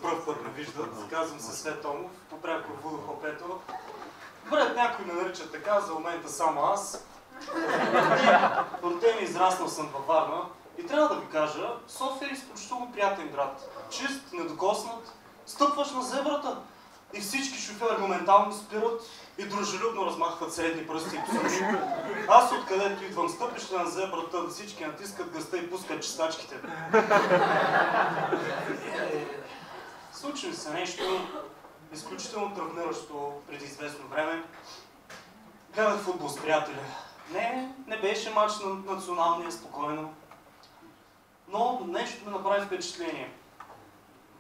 пръв път ме виждат. Казвам се Свет Томов, попряко Вудохо Пето. Добре, някой ме нарича така, за момента само аз. Роден и израснал съм във Варна. И трябва да ви кажа, София е изключително приятен град. Чист, недокоснат, стъпваш на зебрата и всички шофьори моментално спират и дружелюбно размахват средни пръсти и псори. Аз откъдето идвам, стъпиш на зебрата, всички натискат гъста и пускат чистачките. Случи ми се нещо изключително травмиращо преди известно време. Гледах футбол с приятели. Не беше мач на националния, спокойно. Но нещо ми направи впечатление.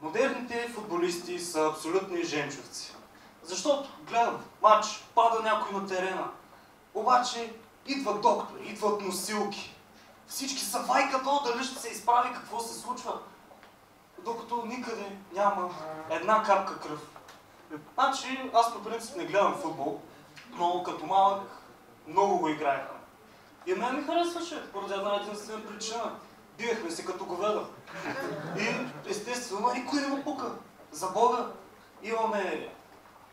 Модерните футболисти са абсолютни жемчовци. Защото гледам матч, пада някой на терена. Обаче идват доктори, идват носилки. Всички са вайкато дали ще се изправи какво се случва. Докато никъде няма една капка кръв. Значи аз по принцип не гледам футбол, но като малък много го играехме. И мен ми харесваше, поради една единствена причина. Биехме се като говеда. И естествено никой не му пука. За Бога имаме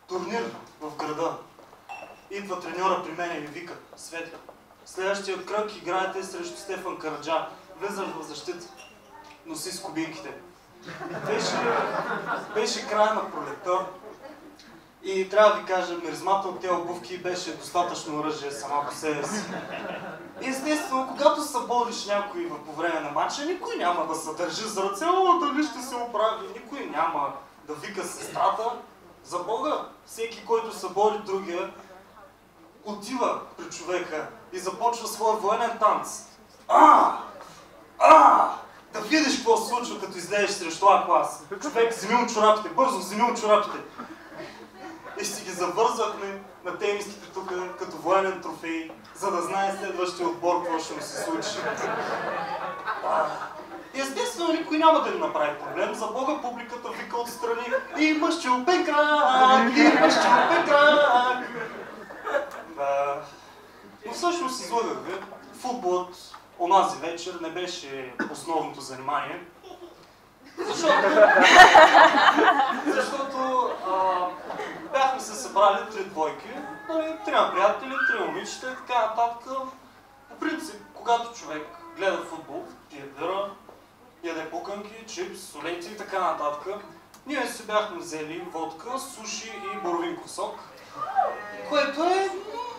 турнир в града. Идва треньора при мен и ми вика: Светка, следващия кръг играете срещу Стефан Караджа. Влизаш в защита. Носи скубинките. Беше края на пролетта. И трябва да ви кажа, миризмата от тези обувки беше достатъчно оръжие сама по себе си. Естествено, когато събориш някой по време на матча, никой няма да се държи за ръце, дали ще се оправи, никой няма да вика сестрата. За Бога, всеки, който събори другия, отива при човека и започва своя военен танц. Да видиш какво се случва, като излезеш срещу А-клас. Човек, вземи му чорапите, бързо вземи му чорапите. И си ги завързвахме на тениските тук, като военен трофей, за да знае следващия отбор какво ще му се случи. И естествено никой няма да ни направи проблем. За Бога, публиката вика отстрани: имаш чупен крак, имаш чупен крак. Но всъщност излагах ви. Футболът онази вечер не беше основното занимание. Защото бяхме се събрали 3 двойки, 3 приятели, 3 момичета и така нататък. По принцип, когато човек гледа футбол, пие бира, яде пуканки, чипс, солети и така нататък, ние си бяхме взели водка, суши и боровинков сок, което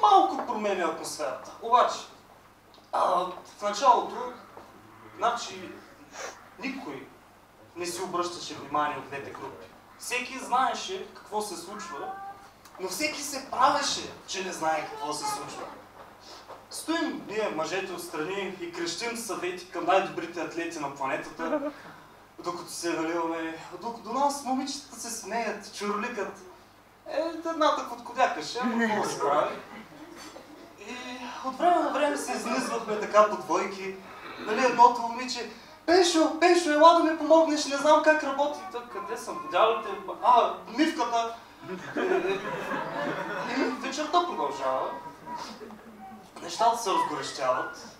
малко променя атмосферата. Обаче, в началото, значи, никой не си обръщаше внимание от двете групи. Всеки знаеше какво се случва, но всеки се правеше, че не знае какво се случва. Стоим ние, мъжете отстрани, и крещим съвети към най-добрите атлети на планетата, докато се наливаме. До нас момичетата се смеят, чурликат. Едната подкодякаше, ама какво се прави? И от време на време се изнизвахме така по двойки. Нали, едното момиче: Пешо, ела да ми помогнеш, не знам как работи. Къде съм? Подялите? Мивката. И вечерта продължава. Нещата се разгорещяват.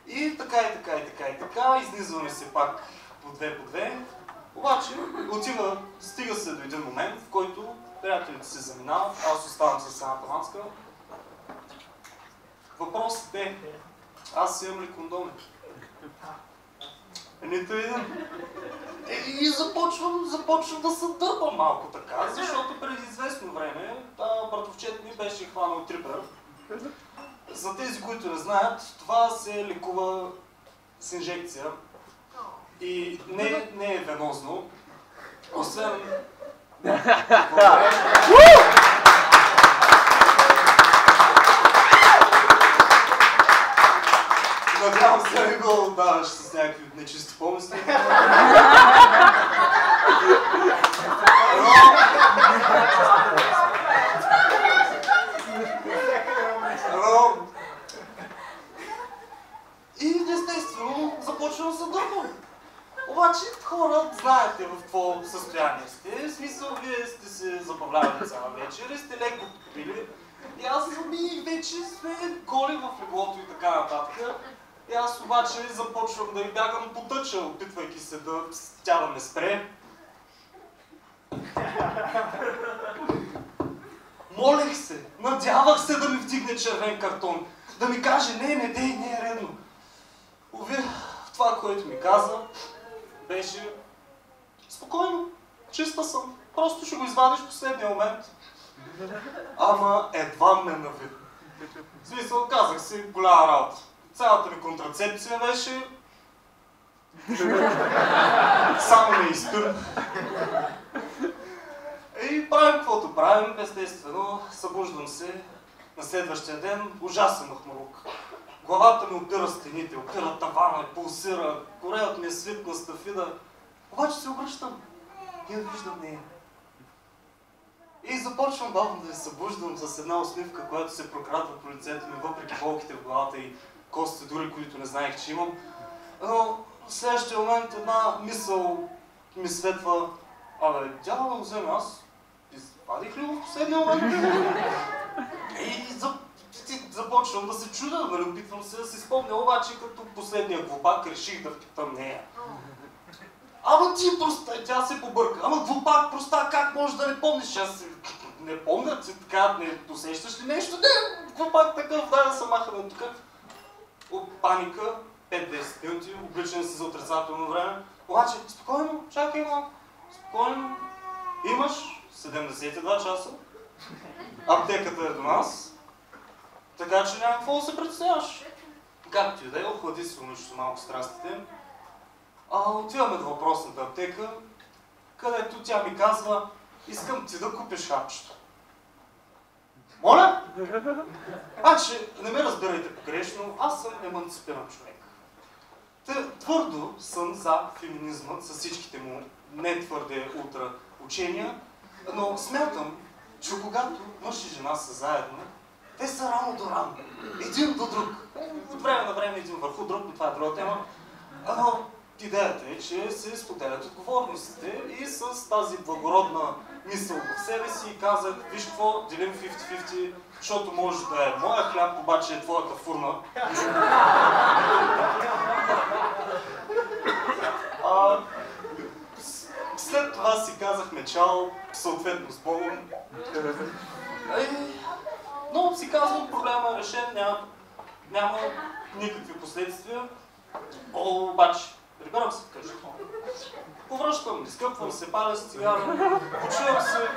И така, изнизваме се пак по две. Обаче, стига се до един момент, в който приятелите се заминават, аз оставам с едната маска. Въпросът е: аз имам ли кондоми? Нито един. И започвам да се дърпам малко така, защото преди известно време братовчет ми беше хванал трипер. За тези, които не знаят, това се лекува с инжекция и не е венозно, освен... Надявам се не го отдаваш с някакви нечисти помисли. И естествено започвам да се дърпам. Обаче хора, знаете в какво състояние сте. В смисъл, вие сте се забавлявали цяла вечер и сте леко попили. И аз вече сме голи в леглото и така нататък. И аз обаче започвам да ви бягам по тъча, опитвайки се тя да ме спре. Молех се, надявах се да ми вдигне червен картон, да ми каже, не дей, не е редно. Уви, това, което ми каза, беше спокойно, чиста съм, просто ще го извадиш в последния момент. Ама едва ме нави. В смисъл, казах си, голяма работа. Цялата ми контрацепция беше само не изпир. И правим каквото правим, естествено, събуждам се на следващия ден, ужасен махмурук. Главата ми опира стените, опира тавана, пулсира, кореят ми е свитна стафида. Обаче се обръщам и я виждам нея. И започвам бавно да се събуждам с една усмивка, която се прокрадва по лицето ми, въпреки болките в главата и костите дори, които не знаех, че имам. Но в следващия момент една мисъл ми светва, абе, дявола да го вземе аз. Извадих ли го в последния момент? И започвам да се чудя, нали, опитвам се да си спомня, обаче като последния глупак реших да впитам нея. Ама ти проста, тя се побърка. Ама глупак, проста, как можеш да не помниш? Аз не помня, ти така не досещаш ли нещо? Не, глупак такъв, дай да се махаме тук. От паника, 5-10 минути, обличане си за отрицателно време. Обаче, спокойно, чакай малко, спокойно. Имаш 72 часа, аптеката е до нас, така че няма какво да се представяш. Както и да е, охлади се умишлено малко страстите. Отиваме до въпросната аптека, където тя ми казва, искам ти да купиш хапчето. Моля? Значи, не ме разбирайте погрешно, аз съм еманципиран човек. Твърдо съм за феминизма с всичките му не твърде ултра учения, но смятам, че когато мъж и жена са заедно, те са рамо до рамо, един до друг. От време на време един върху друг, но това е друга тема. Но идеята е, че се споделят отговорностите и с тази благородна мисъл в себе си казах, виж какво, делим 50-50, защото може да е моя хляб, обаче е твоята фурна. След това си казахме чао, съответно с Богом. Но си казвам, проблема е решен, няма никакви последствия. Обаче, прибирам се вкъщи. Повръщам, изкъпвам се, паля с цигара, почувам се.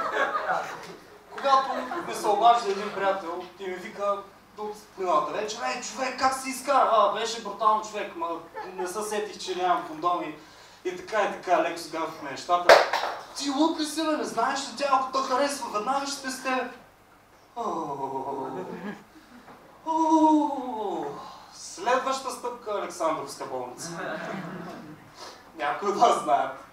Когато ми се обажда един приятел и ми вика от миналата вечер, ей, човек, как се изкара? Беше брутално човек, ма не се сетих, че нямам кондоми. И така, леко сгъвахме нещата. Ти луд ли си, бе, не знаеш ли, тя ако те харесва, веднага ще спи с тебе. Следваща стъпка – Александровска болница. Някой да знаят.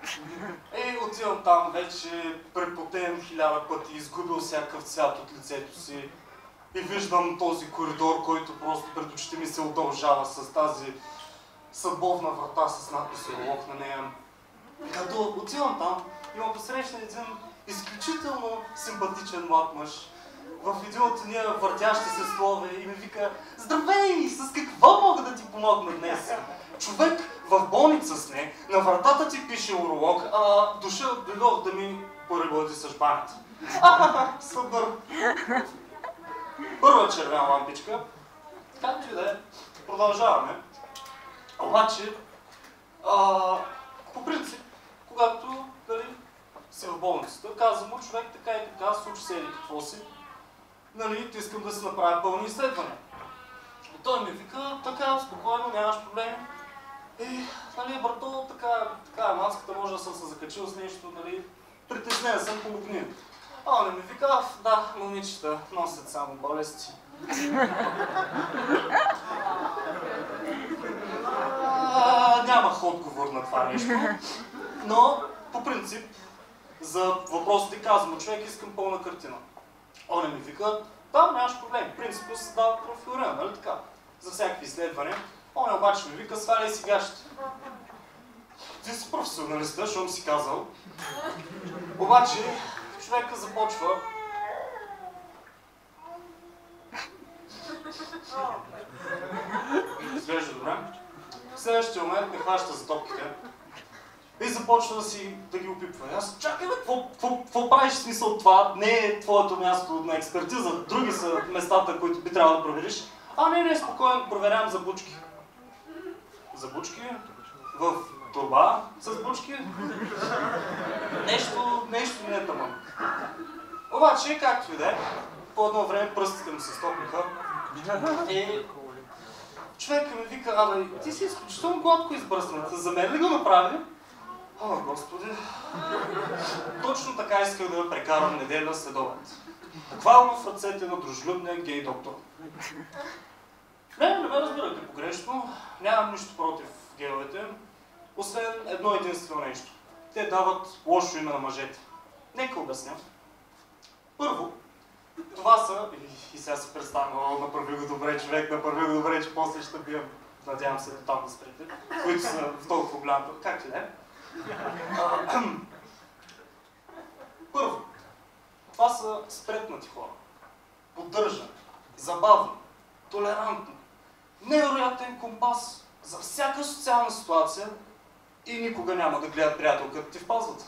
Отивам там вече препотен 1000 пъти, изгубил всякакъв цвят от лицето си. И виждам този коридор, който просто пред очите ми се удължава с тази събовна врата с надпис уролог на нея. Като отивам там, има посрещна един изключително симпатичен млад мъж в един от тия въртящи се слове и ми вика: здравей, с какво мога да ти помогна днес? Човек в болница сме, на вратата ти пише уролог, а дойдох да ми пореглади с банята. Супер! Първа червена лампичка. Както и да е, продължаваме. Обаче, по принцип, когато си в болницата, казвам му, човек така и така, случи се еди какво си, ти искам да си направя пълни изследвания. И той ми вика, така, спокойно, нямаш проблеми. И, брато, така, маската може да съм се закачил с нещо, притеснен съм, помогни. А не ми вика, да, момичета носят само болести. Нямах отговор на това нещо, но по принцип за въпросите казвам, човек, искам пълна картина. Он ми вика, да, нямаш проблем, принципно се дава профилирана, нали така, за всякакви изследвания. Он обаче ми вика, сваляй си гащите. Ти си професионалиста, защото си казал. Обаче човека започва. Изглежда добре. В следващия момент ме хваща за топките И започва да ги опипва. Аз чакай, какво правиш смисъл това? Не е твоето място на експертиза, други са местата, които би трябвало да провериш. Не, спокойно, проверявам за бучки. За бучки? В торба с бучки? Нещо не е тъмън. Обаче, както и да е, по едно време пръстите му се стопиха и човека ми вика, ти си изключително гладко избръснат. За мен ли го направи? О, Господи! Точно така исках да прекарам неделя следобед. Буквално в ръцете на дружелюбния гей доктор. Не ме разбирате погрешно. Нямам нищо против гейовете, освен едно единствено нещо. Те дават лошо име на мъжете. Нека обясня. Първо, това са, и сега се представям, направи го добре човек, направи го добре, че после ще бием, надявам се там да спрете, които са в толкова голямата, как ти да е? Първо, това са спретнати хора, поддържани, забавни, толерантни, невероятен компас за всяка социална ситуация и никога няма да гледат приятелката ти в пазвата.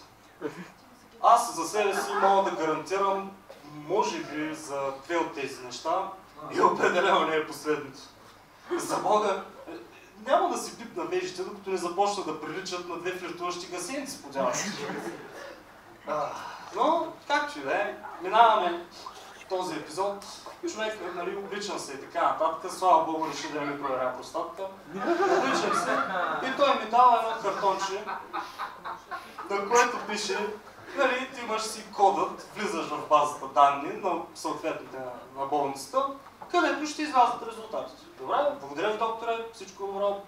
Аз за себе си мога да гарантирам, може би за две от тези неща и определено не е последното. За Бога, няма да си пипна вежите, докато не започна да приличат на две флиртуващи гасеници по дялата. Но, както и да е, минаваме този епизод. Човек, обличам се и така нататък. Слава Богу, реши да ми проверя простатата. Обличам се и той ми дава едно картонче, на което пише, ти имаш си кодът, влизаш в базата данни на съответните на болницата, където ще излязат резултатите. Добре, благодаря ви, докторе, всичко добро.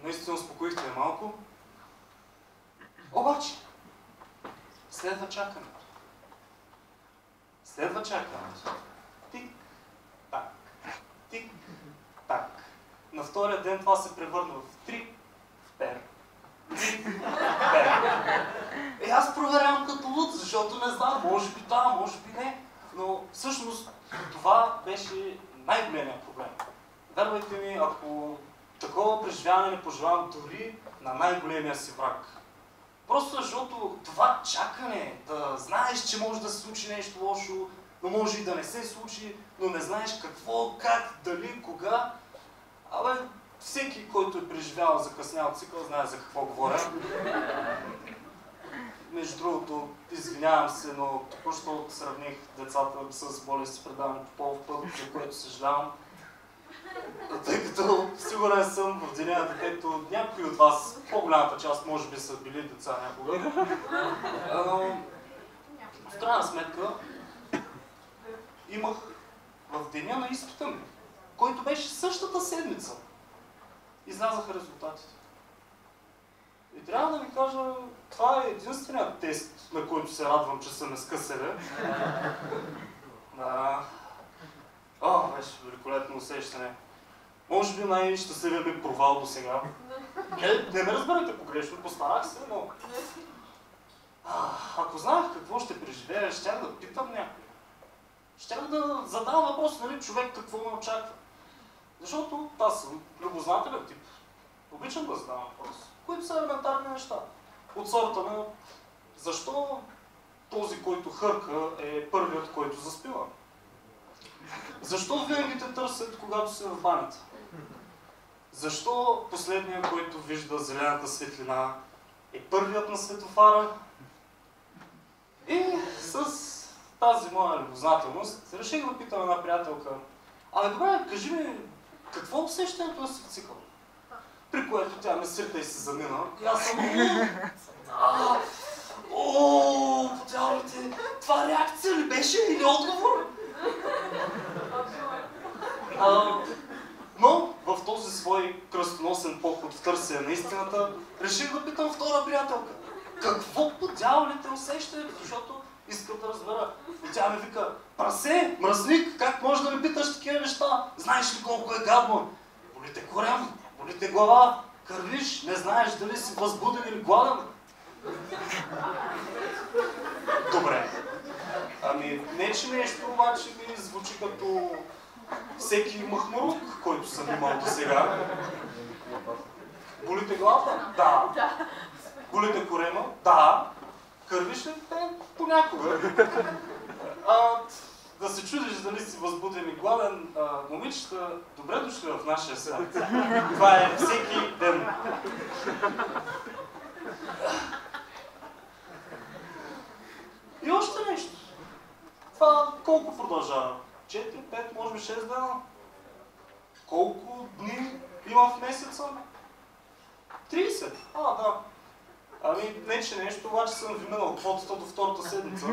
Наистина успокоихте малко. Обаче, следва чакането. Тик-так, тик-так. На втория ден това се превърна в три-пер. Аз проверявам като луд, защото не знам, може би да, може би не. Но всъщност това беше най-големият проблем. Вярвайте ми, ако такова преживяване не пожелавам дори на най-големия си враг. Просто защото това чакане, да знаеш, че може да се случи нещо лошо, но може и да не се случи, но не знаеш какво, как, дали, кога. Всеки, който е преживял закъснял цикъл, знае за какво говоря. Между другото, извинявам се, но току-що сравних децата с болести предаване по полов път, за което съжалявам. Тъй като сигурен съм в деня на детето, някои от вас, по-голямата част, може би са били деца някога. Но в крайна сметка имах в деня на изпита ми, който беше същата седмица, излязаха резултатите. И трябва да ви кажа, това е единственият тест, на който се радвам, че са ме скъсали. Беше великолепно усещане. Може би най-щастливият ми провал до сега. Не ме разберете погрешно, постарах се, но... Ако знаех какво ще преживея, щях да питам някой. Щях да задавам въпрос, човек какво ме очаква. Защото аз съм любознателен тип. Обичам да задавам въпрос, които са елементарни неща. От сорта на защо този, който хърка, е първият, който заспива? Защо винаги те търсят, когато си в банята? Защо последният, който вижда зелената светлина, е първият на светофара? И с тази моя любознателност реших да питам една приятелка: добре, кажи ми, какво е усещането на свицикъл? При което тя ме срита и се замина. И аз съм... Подявайте, това реакция ли беше или отговор? Но в този свой кръстоносен поход в търсене на истината, реших да питам втора приятелка: какво по дяволите усещането? Защото искам да разбера. И тя ми вика: прасе, мръсник, как можеш да ми питаш такива неща? Знаеш ли колко е гадно? Боли те корем, боли те глава, кървиш, не знаеш дали си възбуден или гладен. Добре. Не че нещо, обаче ми звучи като всеки махмурук, който съм имал до сега. Боли те глава? Да. голите корема? Да. Кървиш ли? Понякога. Да се чудиш дали си възбуден и гладен, момичета, добре дошли в нашия свят. Това е всеки ден. И още нещо. Това колко продължава? 4, 5, може би 6 дена? Колко дни има в месеца? 30. Да. Ами, не че нещо, обаче съм ви минал квотата до втората седмица.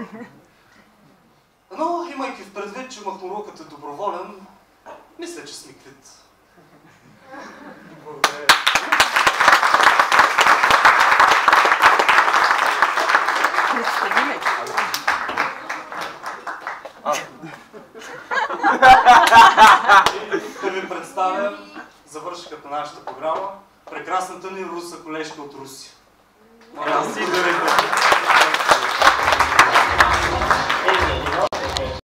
Но, имайки в предвид, че махнорукът е доброволен, мисля, че сме квит. Благодаря. Да ви представя завършикът на нашата програма, прекрасната ни руса колежка от Русия. Моля, си